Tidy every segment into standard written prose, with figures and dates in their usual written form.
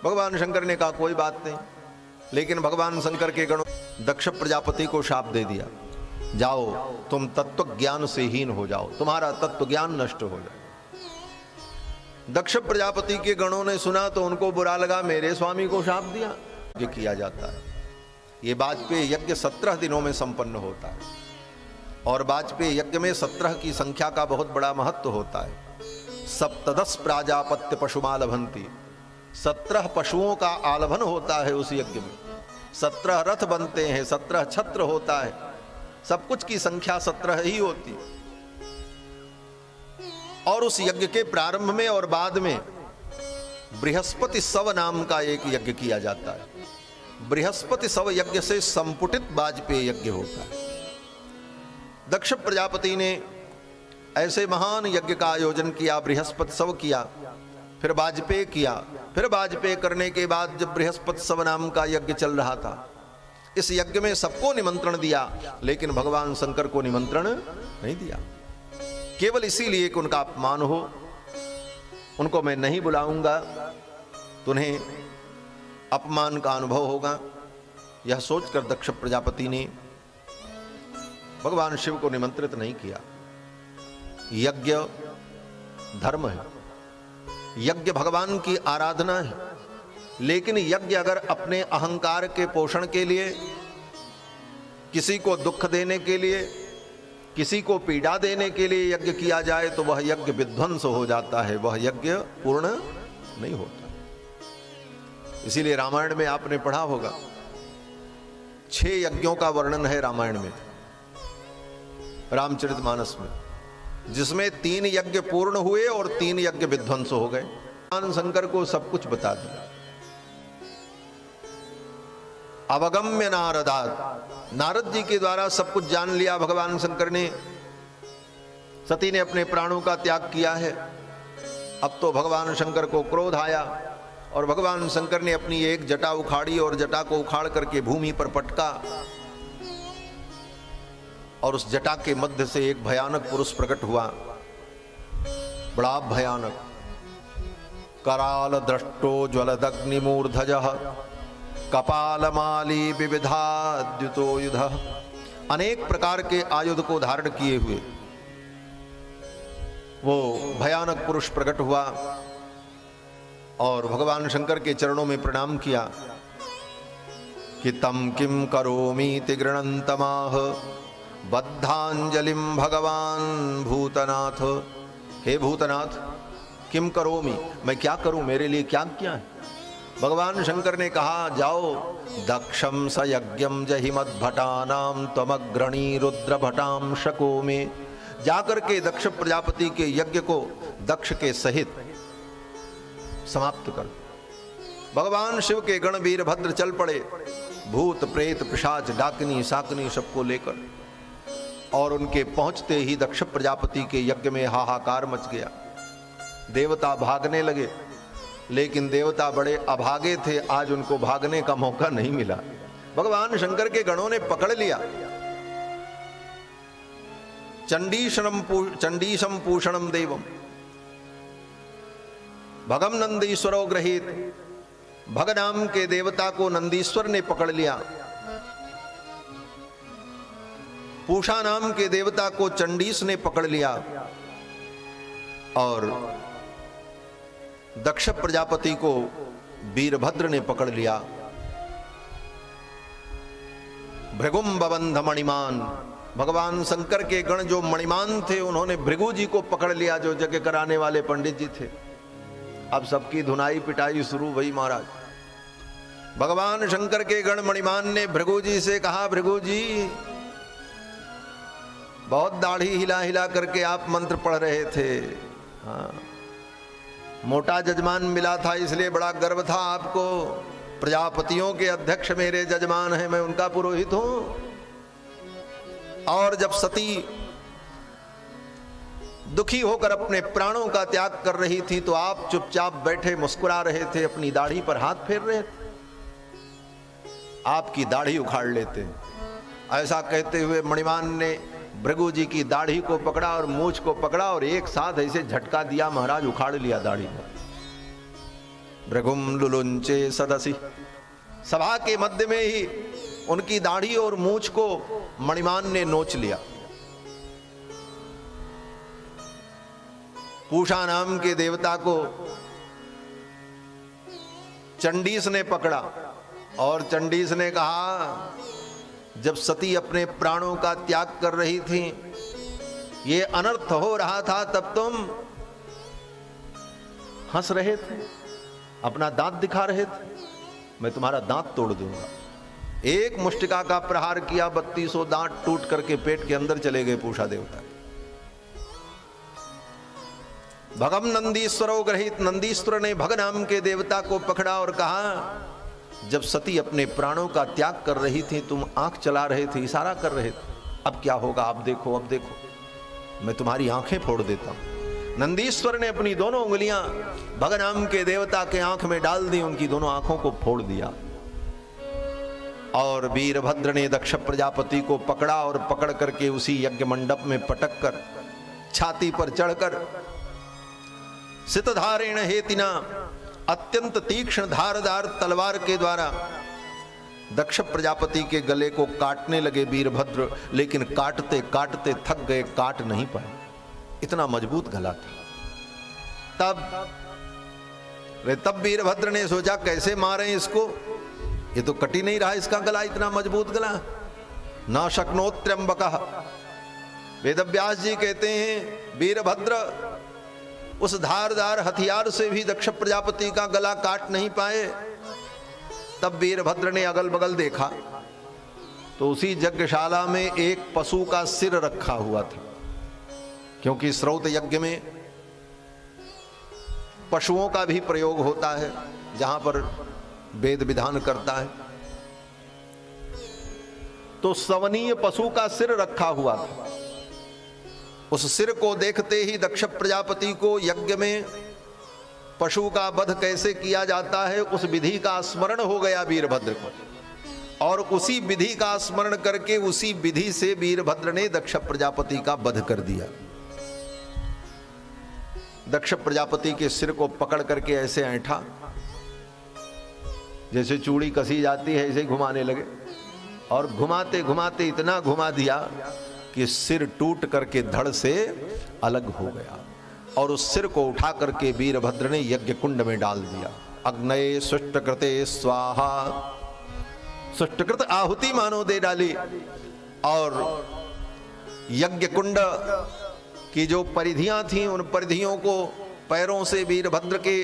भगवान शंकर ने कहा कोई बात नहीं, लेकिन भगवान शंकर के गणों दक्ष प्रजापति को शाप दे दिया, जाओ तुम तत्व ज्ञान से हीन हो जाओ, तुम्हारा तत्व ज्ञान नष्ट हो जाए। दक्ष प्रजापति के गणों ने सुना तो उनको बुरा लगा, मेरे स्वामी को शाप दिया। ये किया जाता है, ये वाजपेयी यज्ञ 17 दिनों में संपन्न होता है, और वाजपेयी यज्ञ में 17 की संख्या का बहुत बड़ा महत्व होता है। सप्तदश प्राजापत्य पशुमालभंती, 17 पशुओं का आलभन होता है उस यज्ञ में। 17 रथ बनते हैं, 17 छत्र होता है, सब कुछ की संख्या 17 ही होती है। और उस यज्ञ के प्रारंभ में और बाद में बृहस्पति सव नाम का एक यज्ञ किया जाता है। बृहस्पति सव यज्ञ से संपुटित वाजपेयी यज्ञ होता है। दक्ष प्रजापति ने ऐसे महान यज्ञ का आयोजन किया, बृहस्पति सव किया, फिर वाजपेयी किया, फिर वाजपेयी करने के बाद जब बृहस्पति सव नाम का यज्ञ चल रहा था, इस यज्ञ में सबको निमंत्रण दिया, लेकिन भगवान शंकर को निमंत्रण नहीं दिया, केवल इसीलिए कि उनका अपमान हो। उनको मैं नहीं बुलाऊंगा तो उन्हें अपमान का अनुभव होगा। यह सोचकर दक्ष प्रजापति ने भगवान शिव को निमंत्रित नहीं किया। यज्ञ धर्म है, यज्ञ भगवान की आराधना है, लेकिन यज्ञ अगर अपने अहंकार के पोषण के लिए, किसी को दुख देने के लिए, किसी को पीड़ा देने के लिए यज्ञ किया जाए तो वह यज्ञ विध्वंस हो जाता है, वह यज्ञ पूर्ण नहीं होता। इसीलिए रामायण में आपने पढ़ा होगा, 6 यज्ञों का वर्णन है रामायण में, रामचरितमानस में, जिसमें 3 यज्ञ पूर्ण हुए और 3 यज्ञ विध्वंस हो गए। भगवान शंकर को सब कुछ बता दिया। अवगम्य नारदात, नारद जी के द्वारा सब कुछ जान लिया भगवान शंकर ने। सती ने अपने प्राणों का त्याग किया है। अब तो भगवान शंकर को क्रोध आया और भगवान शंकर ने अपनी एक जटा उखाड़ी और जटा को उखाड़ करके भूमि पर पटका, और उस जटा के मध्य से एक भयानक पुरुष प्रकट हुआ, बड़ा भयानक, कराल दृष्टो ज्वलदग्निमूर्धजः कपालमाली विविधाद्युतो युध, अनेक प्रकार के आयुध को धारण किए हुए वो भयानक पुरुष प्रकट हुआ और भगवान शंकर के चरणों में प्रणाम किया कि तम किम करोमीति गृणन्तमाह बद्धांजलिम भगवान भूतनाथ। हे भूतनाथ, किम करोमि, मैं क्या करूं, मेरे लिए क्या किया है? भगवान शंकर ने कहा, जाओ दक्षम स यज्ञम जहिमद्भटानाम त्वमग्रणी रुद्र भटाम शको में, जाकर के दक्ष प्रजापति के यज्ञ को दक्ष के सहित समाप्त कर। भगवान शिव के गण वीरभद्र चल पड़े, भूत प्रेत पिशाच डाकनी साकनी सबको लेकर, और उनके पहुंचते ही दक्ष प्रजापति के यज्ञ में हाहाकार मच गया। देवता भागने लगे, लेकिन देवता बड़े अभागे थे, आज उनको भागने का मौका नहीं मिला। भगवान शंकर के गणों ने पकड़ लिया। चंडीशम पूषणम देवम भगम नंदीश्वरो गृहीत, भग नाम के देवता को नंदीश्वर ने पकड़ लिया, पूषा नाम के देवता को चंडीश ने पकड़ लिया, और दक्ष प्रजापति को वीरभद्र ने पकड़ लिया। भृगुम बबंध मणिमान, भगवान शंकर के गण जो मणिमान थे उन्होंने भृगु जी को पकड़ लिया, जो यज्ञ कराने वाले पंडित जी थे। अब सबकी धुनाई पिटाई शुरू हुई महाराज। भगवान शंकर के गण मणिमान ने भृगु जी से कहा, भृगु जी बहुत दाढ़ी हिला हिला करके आप मंत्र पढ़ रहे थे, हाँ, मोटा जजमान मिला था इसलिए बड़ा गर्व था आपको। प्रजापतियों के अध्यक्ष मेरे जजमान हैं, मैं उनका पुरोहित हूं। और जब सती दुखी होकर अपने प्राणों का त्याग कर रही थी तो आप चुपचाप बैठे मुस्कुरा रहे थे, अपनी दाढ़ी पर हाथ फेर रहे थे। आपकी दाढ़ी उखाड़ लेते। ऐसा कहते हुए मणिमान ने भृगु जी की दाढ़ी को पकड़ा और मूछ को पकड़ा और एक साथ ऐसे झटका दिया, महाराज उखाड़ लिया दाढ़ी को। भृगुम लुलुंचे सदसि। सभा के मध्य में ही उनकी दाढ़ी और मूंछ को मणिमान ने नोच लिया। पूषा नाम के देवता को चंडीस ने पकड़ा और चंडीस ने कहा, जब सती अपने प्राणों का त्याग कर रही थी, ये अनर्थ हो रहा था, तब तुम हंस रहे थे, अपना दांत दिखा रहे थे, मैं तुम्हारा दांत तोड़ दूंगा। एक मुष्टिका का प्रहार किया, 3200 दांत टूट करके पेट के अंदर चले गए पूषा देवता। भगम नंदीश्वरो ग्रहित। नंदीश्वर ने भग नाम के देवता को पकड़ा और कहा, जब सती अपने प्राणों का त्याग कर रही थी, तुम आंख चला रहे थे, इशारा कर रहे थे, अब क्या होगा, अब देखो, अब देखो, मैं तुम्हारी आंखें फोड़ देता हूं। नंदीश्वर ने अपनी दोनों उंगलियां भग नाम के देवता के आंख में डाल दी, उनकी दोनों आंखों को फोड़ दिया। और वीरभद्र ने दक्ष प्रजापति को पकड़ा और पकड़ करके उसी यज्ञ मंडप में पटक कर छाती पर चढ़कर सितधारेण हेतिना, अत्यंत तीक्ष्ण धारदार तलवार के द्वारा दक्ष प्रजापति के गले को काटने लगे वीरभद्र, लेकिन काटते काटते थक गए, काट नहीं पाए, इतना मजबूत गला था। तब वीरभद्र ने सोचा, कैसे मारें इसको, ये तो कट ही नहीं रहा इसका गला, इतना मजबूत गला। न शक्नोत्र्यंबकः। वेदव्यास जी कहते हैं, वीरभद्र उस धारदार हथियार से भी दक्ष प्रजापति का गला काट नहीं पाए। तब वीरभद्र ने अगल बगल देखा तो उसी यज्ञशाला में एक पशु का सिर रखा हुआ था, क्योंकि श्रौत यज्ञ में पशुओं का भी प्रयोग होता है जहां पर वेद विधान करता है। तो सवनीय पशु का सिर रखा हुआ था। उस सिर को देखते ही दक्ष प्रजापति को यज्ञ में पशु का वध कैसे किया जाता है उस विधि का स्मरण हो गया वीरभद्र को, और उसी विधि का स्मरण करके उसी विधि से वीरभद्र ने दक्ष प्रजापति का वध कर दिया। दक्ष प्रजापति के सिर को पकड़ करके ऐसे ऐंठा, जैसे चूड़ी कसी जाती है, ऐसे घुमाने लगे, और घुमाते घुमाते इतना घुमा दिया कि सिर टूट करके धड़ से अलग हो गया, और उस सिर को उठा करके वीरभद्र ने यज्ञ कुंड में डाल दिया। अग्नये सुष्टकृते स्वाहा, सुष्टकृत आहुति मानो दे डाली, और यज्ञ कुंड की जो परिधियां थीं उन परिधियों को पैरों से वीरभद्र के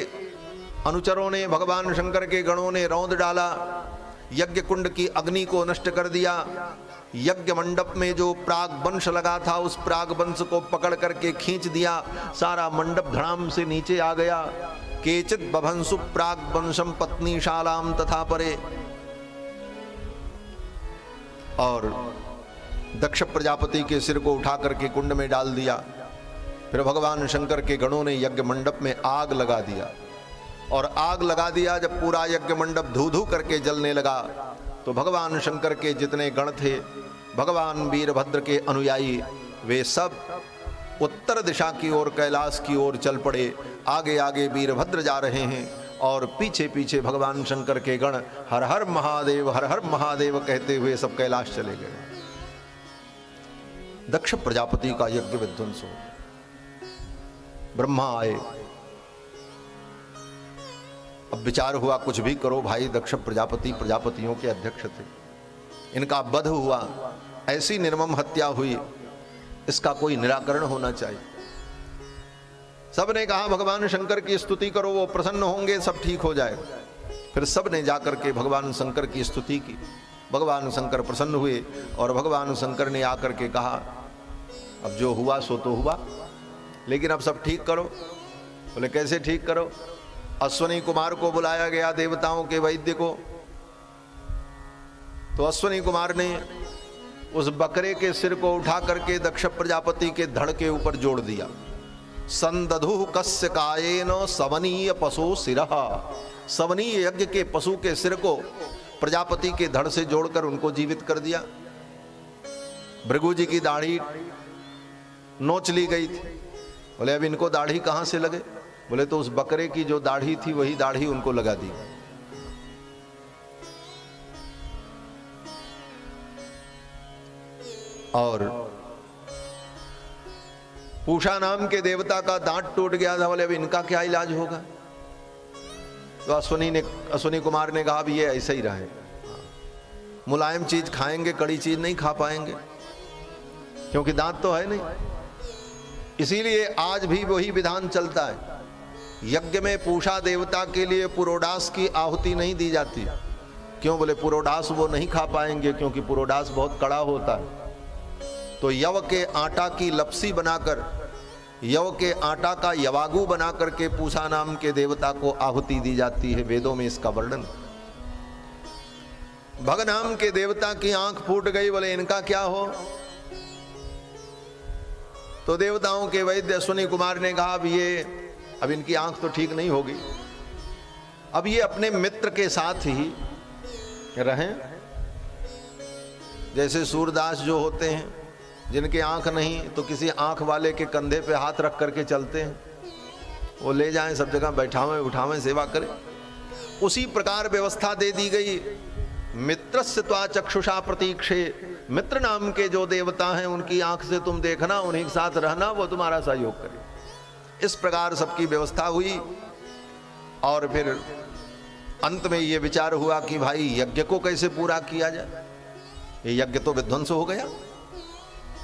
अनुचरों ने, भगवान शंकर के गणों ने रौंद डाला। यज्ञ कुंड की अग्नि को नष्ट कर दिया। यज्ञ मंडप में जो प्राग वंश लगा था उस प्राग वंश को पकड़ करके खींच दिया, सारा मंडप धड़ाम से नीचे आ गया। केचित बभंसु प्राग वंशम पत्नीशालाम तथा परे। और दक्ष प्रजापति के सिर को उठा करके कुंड में डाल दिया। फिर भगवान शंकर के गणों ने यज्ञ मंडप में आग लगा दिया, और आग लगा दिया जब पूरा यज्ञ मंडप धू धू करके जलने लगा तो भगवान शंकर के जितने गण थे, भगवान वीरभद्र के अनुयायी, वे सब उत्तर दिशा की ओर, कैलाश की ओर चल पड़े। आगे आगे वीरभद्र जा रहे हैं और पीछे पीछे भगवान शंकर के गण हर हर महादेव, हर हर महादेव कहते हुए सब कैलाश चले गए। दक्ष प्रजापति का यज्ञ विध्वंस हो। ब्रह्मा आए, अब विचार हुआ कुछ भी करो भाई, दक्ष प्रजापति प्रजापतियों के अध्यक्ष थे, इनका वध हुआ, ऐसी निर्मम हत्या हुई, इसका कोई निराकरण होना चाहिए। सबने कहा भगवान शंकर की स्तुति करो, वो प्रसन्न होंगे, सब ठीक हो जाएगा। फिर सबने जाकर के भगवान शंकर की स्तुति की। भगवान शंकर प्रसन्न हुए और भगवान शंकर ने आकर के कहा, अब जो हुआ सो तो हुआ, लेकिन अब सब ठीक करो। बोले कैसे ठीक करो? अश्वनी कुमार को बुलाया गया, देवताओं के वैद्य को। तो अश्वनी कुमार ने उस बकरे के सिर को उठा करके दक्ष प्रजापति के धड़ के ऊपर जोड़ दिया। संदधु कस्य कायेन सवनीय पशु सिरः। सवनीय यज्ञ के पशु के सिर को प्रजापति के धड़ से जोड़कर उनको जीवित कर दिया। भृगु जी की दाढ़ी नोच ली गई थी। बोले अब इनको दाढ़ी कहां से लगे? बोले तो उस बकरे की जो दाढ़ी थी वही दाढ़ी उनको लगा दी। और पूषा नाम के देवता का दांत टूट गया था, बोले अब इनका क्या इलाज होगा? तो अश्वनी कुमार ने कहा अब ये ऐसे ही रहे, मुलायम चीज खाएंगे, कड़ी चीज नहीं खा पाएंगे, क्योंकि दांत तो है नहीं। इसीलिए आज भी वही विधान चलता है, यज्ञ में पूषा देवता के लिए पुरोडास की आहुति नहीं दी जाती। क्यों? बोले पुरोडास वो नहीं खा पाएंगे, क्योंकि पुरोडास बहुत कड़ा होता है। तो यव के आटा की लपसी बनाकर, यव के आटा का यवागु बना करके पूषा नाम के देवता को आहुति दी जाती है। वेदों में इसका वर्णन। भग नाम के देवता की आंख फूट गई, बोले इनका क्या हो? तो देवताओं के वैद्य अश्वनी कुमार ने कहा अब इनकी आंख तो ठीक नहीं होगी, अब ये अपने मित्र के साथ ही रहें। जैसे सूरदास जो होते हैं, जिनके आंख नहीं तो किसी आंख वाले के कंधे पे हाथ रख करके चलते हैं, वो ले जाएं, सब जगह बैठावें उठावें, सेवा करें। उसी प्रकार व्यवस्था दे दी गई। मित्रस्य त्वा चक्षुषा प्रतीक्षे, मित्र नाम के जो देवता हैं उनकी आंख से तुम देखना, उन्हीं के साथ रहना, वो तुम्हारा सहयोग करे। इस प्रकार सबकी व्यवस्था हुई। और फिर अंत में ये विचार हुआ कि भाई यज्ञ को कैसे पूरा किया जाए? ये यज्ञ तो विध्वंस हो गया,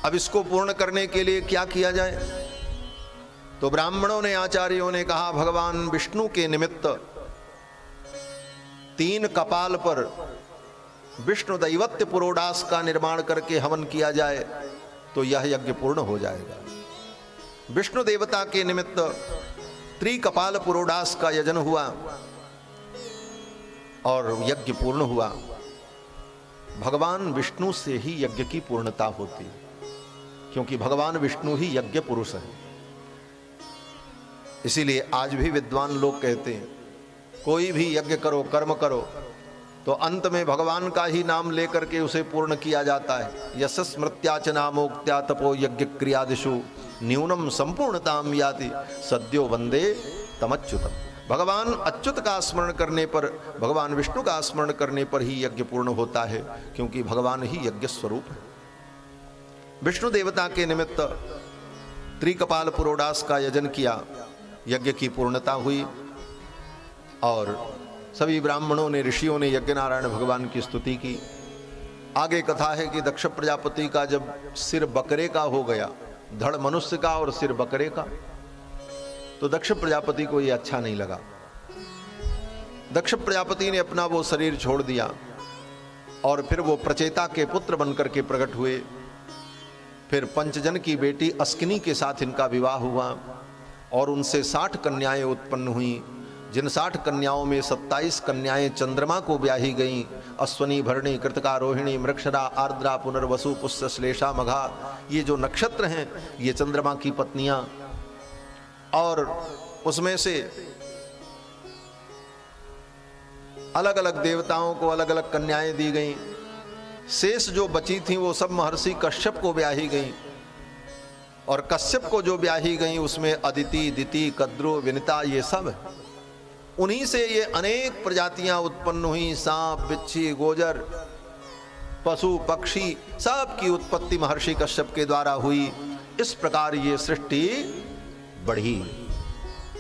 अब इसको पूर्ण करने के लिए क्या किया जाए? तो ब्राह्मणों ने, आचार्यों ने कहा भगवान विष्णु के निमित्त 3 कपाल पर विष्णु दैवत्य पुरोडास का निर्माण करके हवन किया जाए तो यह यज्ञ पूर्ण हो जाएगा। विष्णु देवता के निमित्त त्रिकपाल पुरोडास का यजन हुआ और यज्ञ पूर्ण हुआ। भगवान विष्णु से ही यज्ञ की पूर्णता होती है, क्योंकि भगवान विष्णु ही यज्ञ पुरुष है। इसीलिए आज भी विद्वान लोग कहते हैं कोई भी यज्ञ करो, कर्म करो, तो अंत में भगवान का ही नाम लेकर के उसे पूर्ण किया जाता है। यश स्मृत्या च नामोक्त्या तपो यज्ञ क्रियादिषु न्यूनम संपूर्णताम याति सद्यो वंदे तमच्युतम। भगवान अच्युत का स्मरण करने पर, भगवान विष्णु का स्मरण करने पर ही यज्ञ पूर्ण होता है, क्योंकि भगवान ही यज्ञ स्वरूप है। विष्णु देवता के निमित्त त्रिकपाल पुरोडास का यजन किया, यज्ञ की पूर्णता हुई। और सभी ब्राह्मणों ने, ऋषियों ने यज्ञ नारायण भगवान की स्तुति की। आगे कथा है कि दक्ष प्रजापति का जब सिर बकरे का हो गया, धड़ मनुष्य का और सिर बकरे का, तो दक्ष प्रजापति को यह अच्छा नहीं लगा। दक्ष प्रजापति ने अपना वो शरीर छोड़ दिया और फिर वो प्रचेता के पुत्र बनकर के प्रकट हुए। फिर पंचजन की बेटी अस्किनी के साथ इनका विवाह हुआ और उनसे 60 कन्याएं उत्पन्न हुई, जिन 60 कन्याओं में 27 कन्याएं चंद्रमा को ब्याही गईं। अश्वनी, भरणी, कृतिका, रोहिणी, मृक्षरा, आर्द्रा, पुनर्वसु, पुष्य, श्लेषा, मघा, ये जो नक्षत्र हैं ये चंद्रमा की पत्नियां। और उसमें से अलग अलग देवताओं को अलग अलग कन्याएं दी गईं। शेष जो बची थीं वो सब महर्षि कश्यप को ब्याही गईं। और कश्यप को जो ब्याही गईं उसमें अदिति, दिति, कद्रु, विनिता, ये सब उन्हीं से ये अनेक प्रजातियां उत्पन्न हुई। सांप, बिच्छी, गोजर, पशु, पक्षी, सब की उत्पत्ति महर्षि कश्यप के द्वारा हुई। इस प्रकार ये सृष्टि बढ़ी।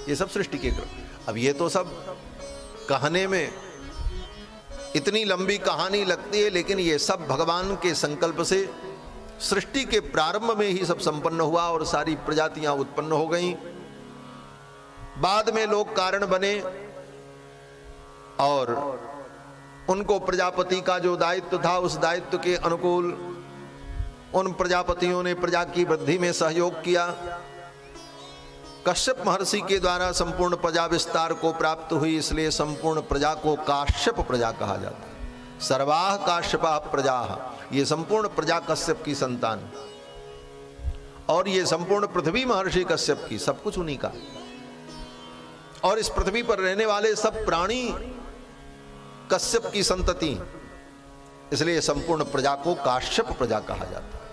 ये सब सृष्टि के क्रम। अब ये तो सब कहने में इतनी लंबी कहानी लगती है, लेकिन ये सब भगवान के संकल्प से सृष्टि के प्रारंभ में ही सब संपन्न हुआ और सारी प्रजातियां उत्पन्न हो गईं। बाद में लोग कारण बने और उनको प्रजापति का जो दायित्व था उस दायित्व के अनुकूल उन प्रजापतियों ने प्रजा की वृद्धि में सहयोग किया। कश्यप महर्षि के द्वारा संपूर्ण प्रजा विस्तार को प्राप्त हुई, इसलिए संपूर्ण प्रजा को काश्यप प्रजा कहा जाता है। सर्वाः काश्यपा प्रजा, ये संपूर्ण प्रजा कश्यप की संतान, और ये संपूर्ण पृथ्वी महर्षि कश्यप की, सब कुछ उन्हीं का। और इस पृथ्वी पर रहने वाले सब प्राणी कश्यप की संतति, इसलिए संपूर्ण प्रजा को काश्यप प्रजा कहा जाता है।